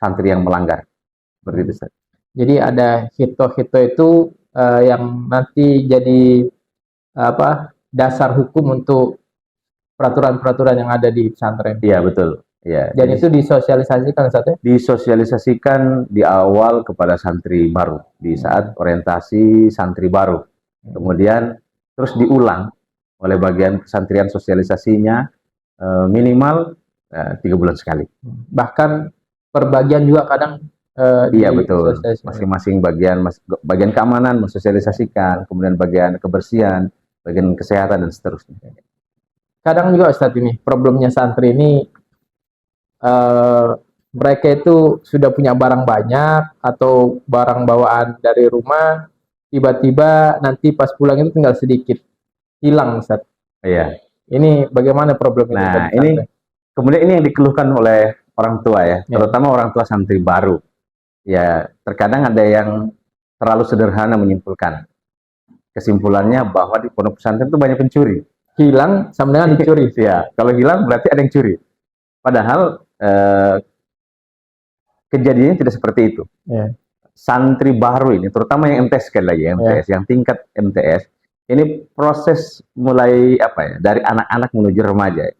santri yang melanggar. Seperti itu, Ustaz. Jadi ada hito-hito itu yang nanti jadi dasar hukum untuk peraturan-peraturan yang ada di pesantren. Iya, betul. Ya, dan itu disosialisasikan Ustaz ya? Disosialisasikan di awal kepada santri baru, di saat orientasi santri baru. Kemudian terus diulang oleh bagian kesantrian sosialisasinya minimal 3 bulan sekali. Bahkan per bagian juga kadang iya betul, masing-masing bagian keamanan mensosialisasikan, kemudian bagian kebersihan, bagian kesehatan dan seterusnya. Kadang juga Ustaz ini problemnya santri ini mereka itu sudah punya barang banyak atau barang bawaan dari rumah, tiba-tiba nanti pas pulang itu tinggal sedikit, hilang Ustaz. Iya. Ini bagaimana problemnya? Nah, ini kemudian ini yang dikeluhkan oleh orang tua ya, terutama orang tua santri baru. Ya, terkadang ada yang terlalu sederhana menyimpulkan. Kesimpulannya bahwa di pondok pesantren itu banyak pencuri. Hilang sama dengan dicuri. Ya, kalau hilang berarti ada yang curi. Padahal kejadiannya tidak seperti itu. Santri baru ini, terutama yang MTS sekali lagi, yang tingkat MTS, ini proses mulai dari anak-anak menuju remaja.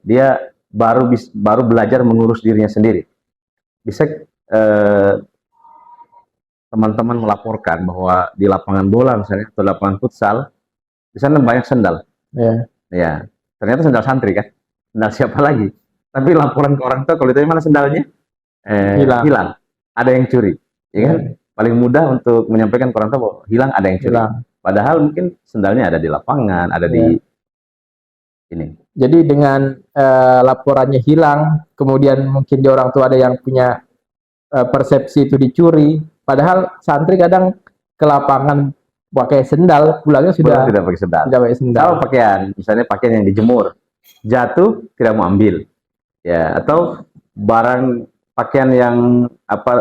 Dia baru belajar mengurus dirinya sendiri. Bisa teman-teman melaporkan bahwa di lapangan bola misalnya atau lapangan futsal di sana banyak sendal. Ya, ternyata sendal santri kan, sendal siapa lagi? Tapi laporan ke orang tua kalau ditanya mana sendalnya, hilang. Ada yang curi, ya kan? Paling mudah untuk menyampaikan ke orang tua bahwa hilang, ada yang curi. Padahal mungkin sendalnya ada di lapangan, ada di ini. Jadi dengan laporannya hilang, kemudian mungkin di orang tua ada yang punya persepsi itu dicuri, padahal santri kadang ke lapangan pakai sendal, pulangnya sudah tidak pakai sendal. Tidak pakai sendal. Kalau pakaian, misalnya pakaian yang dijemur, jatuh tidak mau ambil, ya, atau barang pakaian yang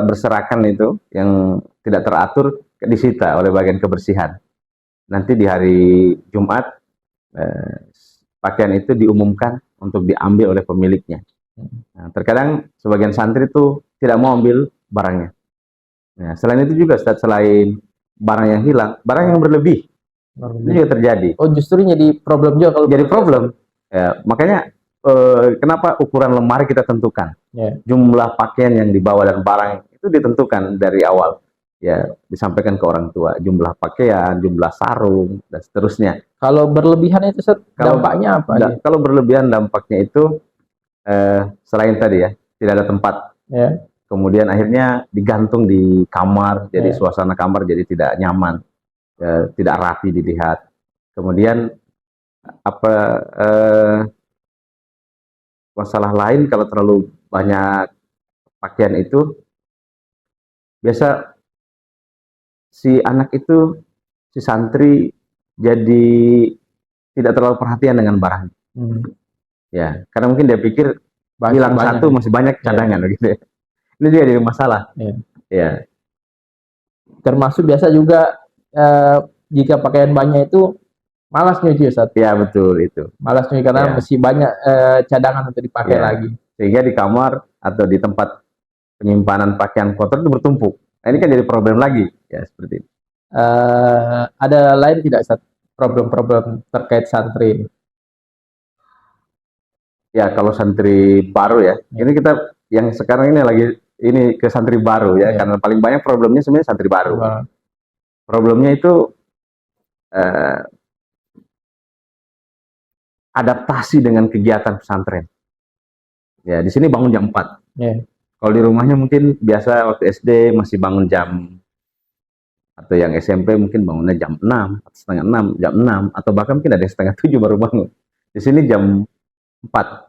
berserakan itu yang tidak teratur disita oleh bagian kebersihan. Nanti di hari Jumat pakaian itu diumumkan untuk diambil oleh pemiliknya. Nah, terkadang sebagian santri itu tidak mau ambil barangnya. Nah, selain itu juga selain barang yang hilang, barang yang berlebih itu juga terjadi. Oh, justru jadi problem juga kalau jadi problem. Ya, makanya kenapa ukuran lemari kita tentukan, jumlah pakaian yang dibawa dan barang itu ditentukan dari awal. Ya, disampaikan ke orang tua, jumlah pakaian, jumlah sarung, dan seterusnya. Kalau berlebihan itu dampaknya apa? Kalau berlebihan dampaknya itu selain tadi ya, tidak ada tempat. Kemudian akhirnya digantung di kamar, jadi suasana kamar jadi tidak nyaman, tidak rapi dilihat. Kemudian masalah lain kalau terlalu banyak pakaian itu, biasa si anak itu, si santri jadi tidak terlalu perhatian dengan barang. Ya, karena mungkin dia pikir hilang satu masih banyak cadangan gitu ya. Ini juga jadi masalah. Ya. Termasuk biasa juga jika pakaian banyak itu Malas nyuci Ustaz. Ya betul itu. Malas nyuci karena Ya. masih banyak cadangan untuk dipakai Ya. lagi. Sehingga di kamar atau di tempat penyimpanan pakaian kotor itu bertumpuk. Nah, ini kan jadi problem lagi, ya seperti itu. Ada lain tidak Ustaz problem-problem terkait santri ini? Ya kalau santri baru ya, ini kita yang sekarang ini lagi ini ke santri baru ya, Ya. karena paling banyak problemnya sebenarnya santri baru. Wah, Problemnya itu eh, adaptasi dengan kegiatan pesantren. Ya di sini bangun jam 4. ya. Kalau di rumahnya mungkin biasa waktu SD masih bangun jam, atau yang SMP mungkin bangunnya jam 6, setengah 6, jam 6, atau bahkan mungkin ada yang setengah 7 baru bangun. Di sini jam 4.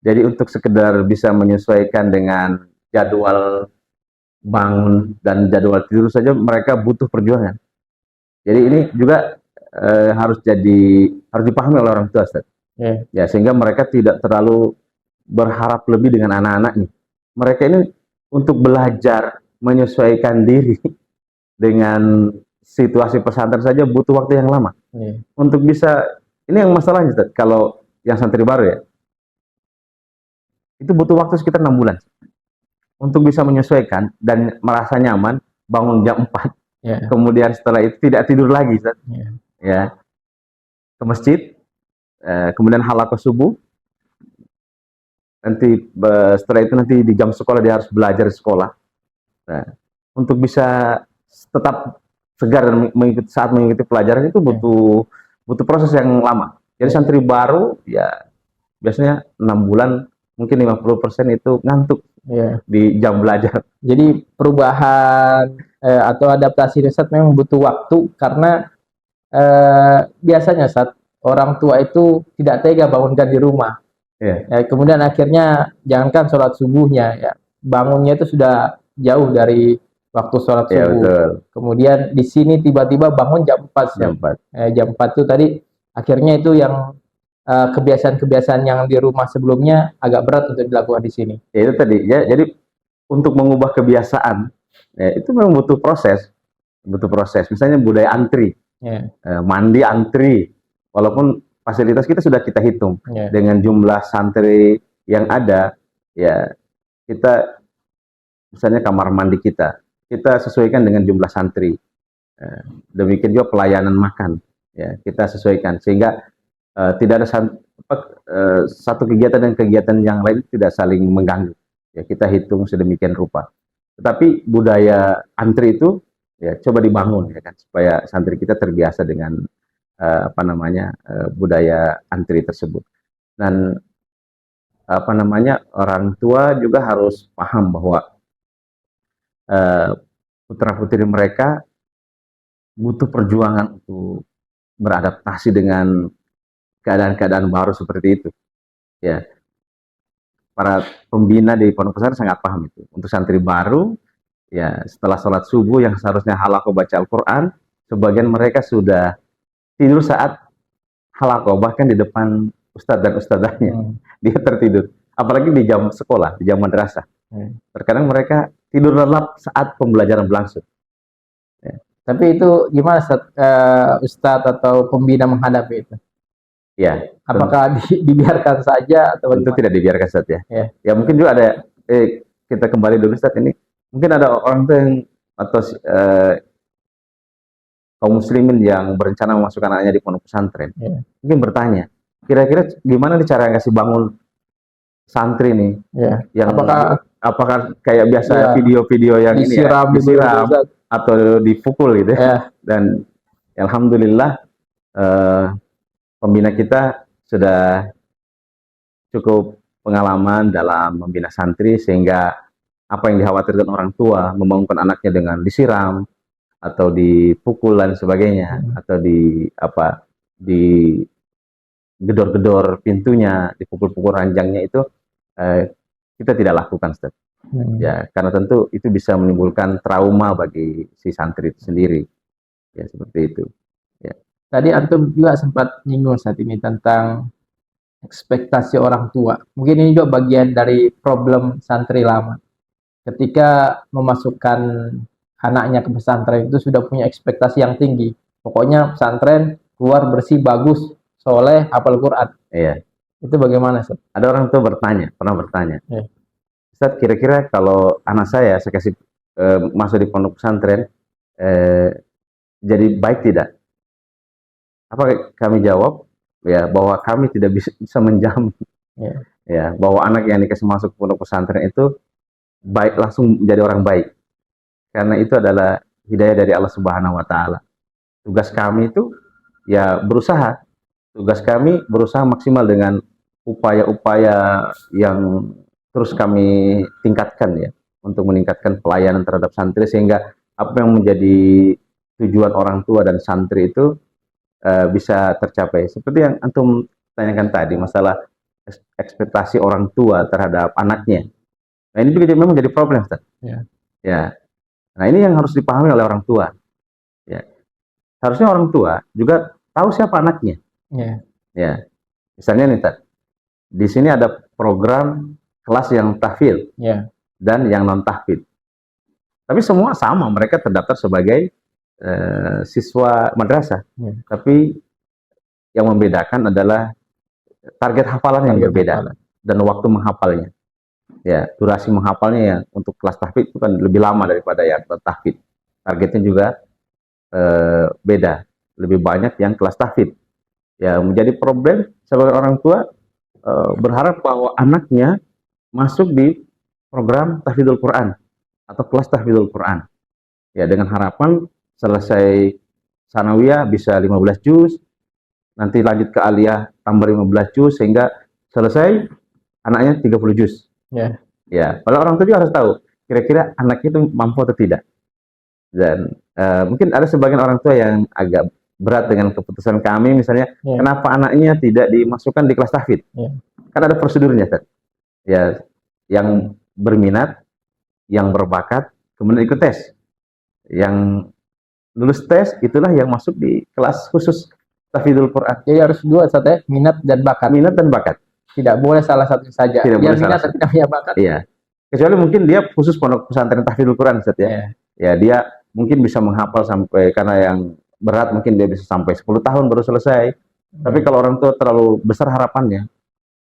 Jadi untuk sekedar bisa menyesuaikan dengan jadwal bangun dan jadwal tidur saja mereka butuh perjuangan. Jadi ini juga harus dipahami oleh orang tua, Ustaz. Ya. Ya, sehingga mereka tidak terlalu berharap lebih dengan anak-anaknya. Mereka ini untuk belajar menyesuaikan diri dengan situasi pesantren saja butuh waktu yang lama. Ya. Untuk bisa, ini yang masalahnya, Ustaz, kalau yang santri baru ya, itu butuh waktu sekitar 6 bulan untuk bisa menyesuaikan dan merasa nyaman bangun jam 4. Ya. Kemudian setelah itu tidak tidur lagi, Ustaz. Ya. Ya, ke masjid, kemudian halaqah subuh, nanti setelah itu nanti di jam sekolah dia harus belajar di sekolah. Nah, untuk bisa tetap segar dan mengikuti pelajaran itu butuh proses yang lama. Jadi santri baru ya biasanya 6 bulan, mungkin 50% itu ngantuk Ya. di jam belajar. Jadi perubahan atau adaptasi Ustaz memang butuh waktu karena biasanya Ustaz orang tua itu tidak tega bangunkan di rumah. Ya. Ya, kemudian akhirnya jangankan sholat subuhnya ya, bangunnya itu sudah jauh dari waktu sholat Ya, subuh. betul. Kemudian di sini tiba-tiba bangun jam 4. Jam 4. Jam 4 itu tadi akhirnya itu yang kebiasaan-kebiasaan yang di rumah sebelumnya agak berat untuk dilakukan di sini. Ya itu tadi ya, jadi untuk mengubah kebiasaan ya, itu memang butuh proses. Misalnya budaya antri, Ya. mandi antri, walaupun fasilitas kita sudah kita hitung Ya. dengan jumlah santri yang ada, ya kita misalnya kamar mandi kita sesuaikan dengan jumlah santri. Demikian juga pelayanan makan, ya kita sesuaikan sehingga tidak ada satu kegiatan dan kegiatan yang lain tidak saling mengganggu. Ya kita hitung sedemikian rupa. Tetapi budaya antri itu ya coba dibangun ya kan supaya santri kita terbiasa dengan budaya antri tersebut. Dan orang tua juga harus paham bahwa putra-putri mereka butuh perjuangan untuk beradaptasi dengan keadaan-keadaan baru seperti itu. Ya, para pembina di pondok pesantren sangat paham itu. Untuk santri baru, ya setelah sholat subuh yang seharusnya halaqah baca Al-Quran, sebagian mereka sudah tidur saat halaqah, bahkan di depan ustadz dan ustadzahnya. Dia tertidur. Apalagi di jam sekolah, di jam madrasah. Terkadang mereka tidur lelap saat pembelajaran berlangsung. Ya. Tapi itu gimana ustadz atau pembina menghadapi itu? Ya. Apakah dibiarkan saja atau tentu tidak dibiarkan, Ustaz ya. Ya mungkin juga ada kita kembali dulu, Ustaz, ini mungkin ada orang tuh yang atau kaum muslimin yang berencana memasukkan anaknya di pondok pesantren. Mungkin bertanya, kira-kira gimana nih cara ngasih bangun santri nih? Yang apakah kayak biasa video-video yang disiram atau dipukul gitu ya? Dan alhamdulillah pembina kita sudah cukup pengalaman dalam membina santri sehingga apa yang dikhawatirkan orang tua membangunkan anaknya dengan disiram atau dipukul dan sebagainya atau di gedor-gedor pintunya, dipukul-pukul ranjangnya itu kita tidak lakukan, Ustaz. Ya, karena tentu itu bisa menimbulkan trauma bagi si santri itu sendiri. Ya, seperti itu. Ya. Tadi antum juga sempat nyinggung saat ini tentang ekspektasi orang tua. Mungkin ini juga bagian dari problem santri lama. Ketika memasukkan anaknya ke pesantren itu sudah punya ekspektasi yang tinggi. Pokoknya pesantren keluar bersih, bagus, soleh, hafal Quran. Iya. Itu bagaimana, Ustaz? Ada orang tua pernah bertanya, Ya. Ustaz, kira-kira kalau anak saya kasih masuk di pondok pesantren, eh, jadi baik tidak? Apa kami jawab? Ya, bahwa kami tidak bisa menjamin Ya. ya bahwa anak yang dikasih masuk pondok pesantren itu baik langsung menjadi orang baik. Karena itu adalah hidayah dari Allah Subhanahu wa taala. Tugas kami itu ya berusaha. Tugas kami berusaha maksimal dengan upaya-upaya yang terus kami tingkatkan ya untuk meningkatkan pelayanan terhadap santri sehingga apa yang menjadi tujuan orang tua dan santri itu bisa tercapai. Seperti yang antum tanyakan tadi masalah ekspektasi orang tua terhadap anaknya. Nah, ini juga memang jadi problem, Ustaz. Ya. Ya. Nah, ini yang harus dipahami oleh orang tua. Ya. Harusnya orang tua juga tahu siapa anaknya. Ya. Ya. Misalnya nih, Ustaz. Di sini ada program kelas yang tahfidz Ya. dan yang non tahfidz. Tapi semua sama, mereka terdaftar sebagai siswa madrasah. Ya. Tapi yang membedakan adalah target hafalan yang berbeda dan waktu menghafalnya. Ya, durasi menghafalnya ya untuk kelas tahfidz itu kan lebih lama daripada yang tahfidz. Targetnya juga beda, lebih banyak yang kelas tahfidz. Ya, menjadi problem sebagai orang tua berharap bahwa anaknya masuk di program tahfidzul Quran atau kelas tahfidzul Quran. Ya, dengan harapan selesai sanawiyah bisa 15 juz, nanti lanjut ke aliyah tambah 15 juz sehingga selesai anaknya 30 juz. Ya. Ya, padahal orang tua juga harus tahu kira-kira anaknya itu mampu atau tidak. Dan mungkin ada sebagian orang tua yang agak berat dengan keputusan kami misalnya, kenapa anaknya tidak dimasukkan di kelas tahfidz? Kan ada prosedurnya, Tad. Ya, yang berminat, yang berbakat, kemudian ikut tes. Yang lulus tes itulah yang masuk di kelas khusus tahfidzul Quran. Jadi harus dua, Ustaz, ya, minat dan bakat. Minat dan bakat. Tidak boleh salah satu saja. Tidak boleh minat salah tidak punya bakat. Iya. Kecuali mungkin dia khusus pondok pesantren tahfidzul Quran, Ustaz, ya. Ya, dia mungkin bisa menghafal sampai, karena yang berat mungkin dia bisa sampai 10 tahun baru selesai. Tapi kalau orang tua terlalu besar harapannya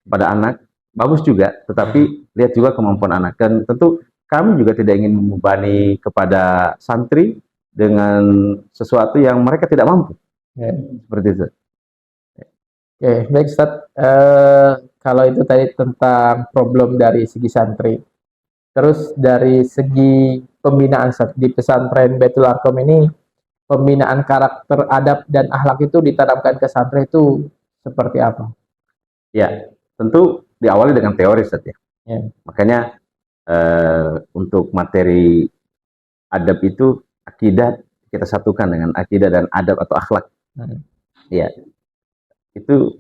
pada anak, bagus juga, tetapi lihat juga kemampuan anak. Dan tentu kami juga tidak ingin membebani kepada santri dengan sesuatu yang mereka tidak mampu. Seperti itu. Oke, baik, Ustaz. Kalau itu tadi tentang problem dari segi santri. Terus dari segi pembinaan, Ustaz, di pesantren Baitul Arqam ini, pembinaan karakter, adab, dan akhlak itu ditanamkan ke santri itu seperti apa? Ya, tentu diawali dengan teori, Ustaz, ya. Makanya untuk materi adab itu akidah kita satukan dengan akidah dan adab atau akhlak. Ya, itu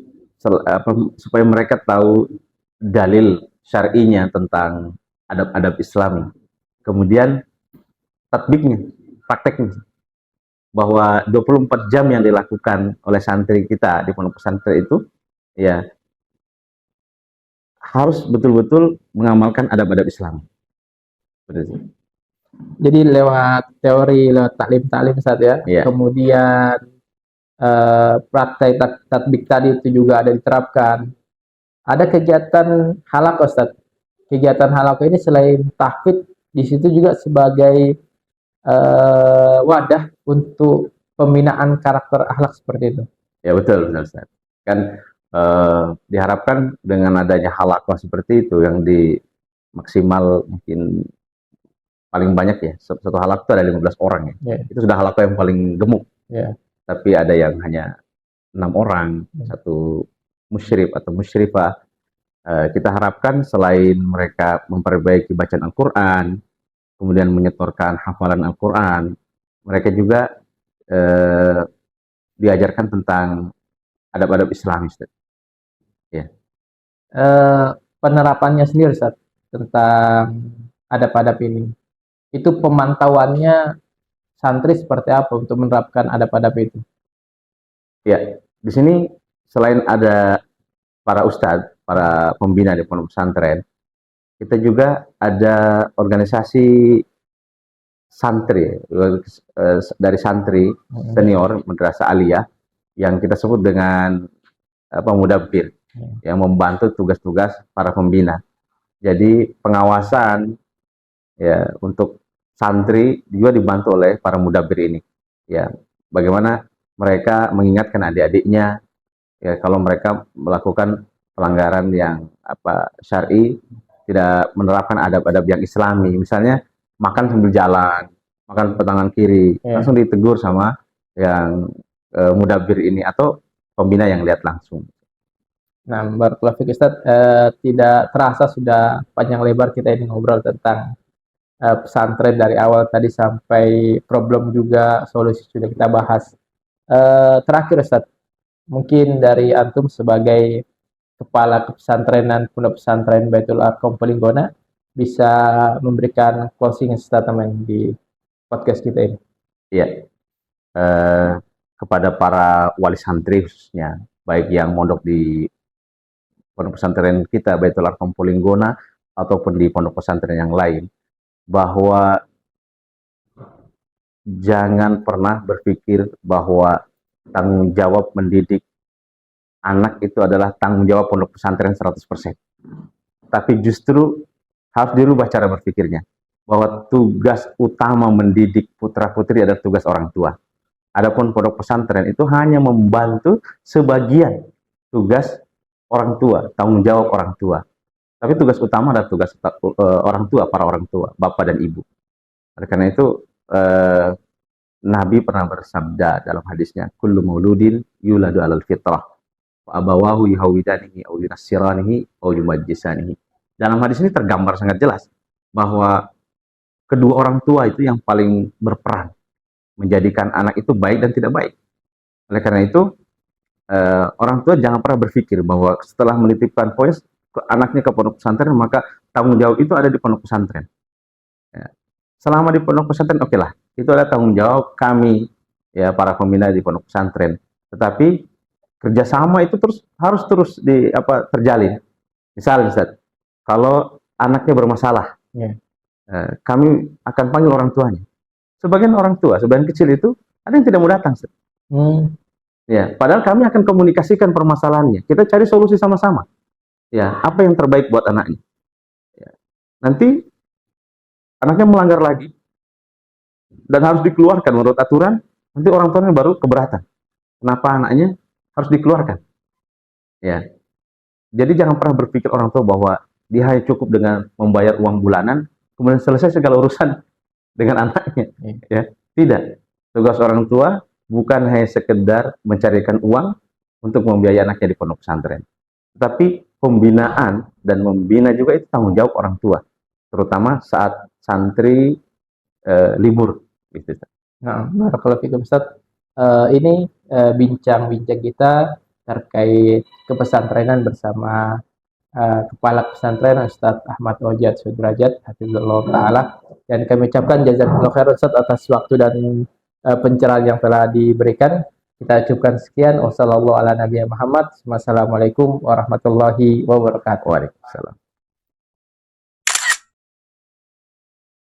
supaya mereka tahu dalil syar'inya tentang adab-adab Islami. Kemudian tatbiknya, prakteknya, bahwa 24 jam yang dilakukan oleh santri kita di pondok pesantren itu ya harus betul-betul mengamalkan adab-adab Islam. Jadi lewat teori, lewat taklim-taklim, Ustaz, ya. Kemudian praktek tatbik tadi itu juga ada diterapkan. Ada kegiatan halaqah, Ustaz. Kegiatan halaqah ini selain tahfidz, di situ juga sebagai wadah untuk pembinaan karakter akhlak seperti itu. Ya, betul, Ustaz. Kan diharapkan dengan adanya halaqah seperti itu yang di maksimal mungkin paling banyak ya, satu halaqah itu ada 15 orang ya. Itu sudah halaqah yang paling gemuk. Tapi ada yang hanya 6 orang, satu musyrif atau musyrifah. Kita harapkan selain mereka memperbaiki bacaan Al-Quran, kemudian menyetorkan hafalan Al-Quran, mereka juga diajarkan tentang adab-adab Islam. Ya. Penerapannya sendiri, Ustaz, tentang adab-adab ini, itu pemantauannya santri seperti apa untuk menerapkan adab-adab itu? Ya, di sini selain ada para ustadz, para pembina di pondok pesantren, kita juga ada organisasi santri dari santri senior madrasah aliyah yang kita sebut dengan mudabbir, yang membantu tugas-tugas para pembina. Jadi pengawasan ya untuk santri juga dibantu oleh para mudabbir ini. Ya, bagaimana mereka mengingatkan adik-adiknya ya kalau mereka melakukan pelanggaran yang syar'i, tidak menerapkan adab-adab yang islami, misalnya makan sambil jalan, makan tangan kiri, langsung ditegur sama yang mudabbir ini atau pembina yang lihat langsung. Nah, barakallahu fiik Ustaz, tidak terasa sudah panjang lebar kita ini ngobrol tentang pesantren dari awal tadi sampai problem juga, solusi sudah kita bahas. Terakhir Ustaz, mungkin dari antum sebagai kepala pesantrenan Pondok Pesantren Baitul Arqam Polinggona bisa memberikan closing statement di podcast kita ini. Iya, kepada para wali santri khususnya, baik yang mondok di pondok pesantren kita Baitul Arqam Polinggona ataupun di pondok pesantren yang lain, bahwa jangan pernah berpikir bahwa tanggung jawab mendidik anak itu adalah tanggung jawab pondok pesantren 100%. Tapi justru harus dirubah cara berpikirnya, bahwa tugas utama mendidik putra-putri adalah tugas orang tua. Adapun pondok pesantren itu hanya membantu sebagian tugas orang tua, tanggung jawab orang tua. Tapi tugas utama adalah tugas orang tua, para orang tua, bapak dan ibu. Oleh karena itu, Nabi pernah bersabda dalam hadisnya, kullu mauludin yuladu alal fitrah, wa abawahu yuhawidanihi au yunassiranihi au yumajjisanihi. Dalam hadis ini tergambar sangat jelas bahwa kedua orang tua itu yang paling berperan menjadikan anak itu baik dan tidak baik. Oleh karena itu, orang tua jangan pernah berpikir bahwa setelah menitipkan anaknya ke pondok pesantren, maka tanggung jawab itu ada di pondok pesantren. Ya. Selama di pondok pesantren, oke lah, itu adalah tanggung jawab kami, ya para pembina di pondok pesantren. Tetapi kerjasama itu harus terus terjalin. Misalnya, Ustaz, kalau anaknya bermasalah, kami akan panggil orang tuanya. Sebagian orang tua, sebagian kecil itu ada yang tidak mau datang, Ustaz. Ya, padahal kami akan komunikasikan permasalahannya. Kita cari solusi sama-sama. Ya, apa yang terbaik buat anaknya. Ya. Nanti anaknya melanggar lagi dan harus dikeluarkan menurut aturan, nanti orang tuanya baru keberatan. Kenapa anaknya harus dikeluarkan? Ya. Jadi jangan pernah berpikir orang tua bahwa dia hanya cukup dengan membayar uang bulanan, kemudian selesai segala urusan dengan anaknya. Ya. Tidak. Tugas orang tua bukan hanya sekedar mencarikan uang untuk membiayai anaknya di pondok pesantren. Tetapi pembinaan dan membina juga itu tanggung jawab orang tua. Terutama saat santri libur. Gitu. Nah, barakallahu fiikum Ustaz. Ini bincang-bincang kita terkait kepesantrenan bersama Kepala Pesantren Ustaz Ahmad Ojad Sudrajat Hafizullah Ta'ala, dan kami ucapkan jazakallahu khairan Ustaz atas waktu dan pencerahan yang telah diberikan. Kita ucapkan sekian. Wassalamualaikum warahmatullahi wabarakatuh. Waalaikumsalam.